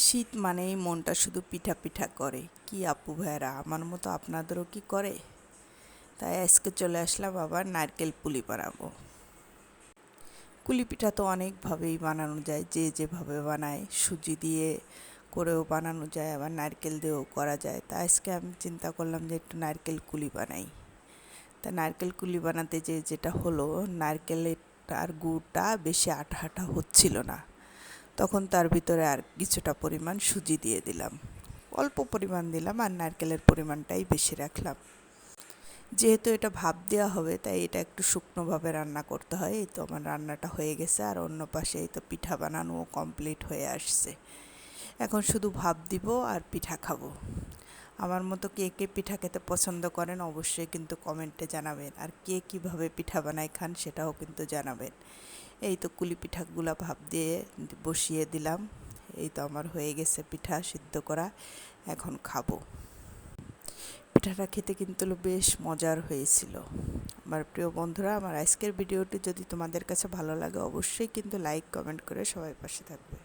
শীত মানেই মনটা শুধু পিঠা পিঠা করে। কি আপু ভাইয়েরা, আমার মতো আপনাদেরও কি করে? তাই আজকে চলে আসলাম আবার নারকেল পুলি বানাবো। কুলি পিঠা তো অনেকভাবেই বানানো যায়, যে যেভাবে বানায়। সুজি দিয়ে করেও বানানো যায়, আবার নারকেল দিয়েও করা যায়। তা আজকে আমি চিন্তা করলাম যে একটু নারকেল কুলি বানাই। তা নারকেল কুলি বানাতে যেটা হলো, নারকেলের আর গুড়টা বেশি আঠা আঠা হচ্ছিল না। তখন তার ভিতরে আর কিছুটা পরিমাণ সুজি দিয়ে দিলাম, অল্প পরিমাণ দিলাম, আর নারকেলের পরিমাণটাই বেশি রাখলাম। যেহেতু এটা ভাপ দেওয়া হবে, তাই এটা একটু শুকনোভাবে রান্না করতে হয়। এই তো আমার রান্নাটা হয়ে গেছে, আর অন্য পাশে এই তো পিঠা বানানোও কমপ্লিট হয়ে আসছে। এখন শুধু ভাপ দিব আর পিঠা খাবো। আমার মতো কে কে পিঠা খেতে পছন্দ করেন অবশ্যই কিন্তু কমেন্টে জানাবেন, আর কে কীভাবে পিঠা বানায় খান সেটাও কিন্তু জানাবেন। এই তো কুলি পিঠাগুলো ভাপ দিয়ে বসিয়ে দিলাম। এই তো আমার হয়ে গেছে পিঠা সিদ্ধ করা, এখন খাবো। পিঠাটা খেতে কিন্তু বেশ মজার হয়েছিল। আমার প্রিয় বন্ধুরা, আমার আজকের ভিডিওটি যদি তোমাদের কাছে ভালো লাগে অবশ্যই কিন্তু লাইক কমেন্ট করে সবাই পাশে থাকবে।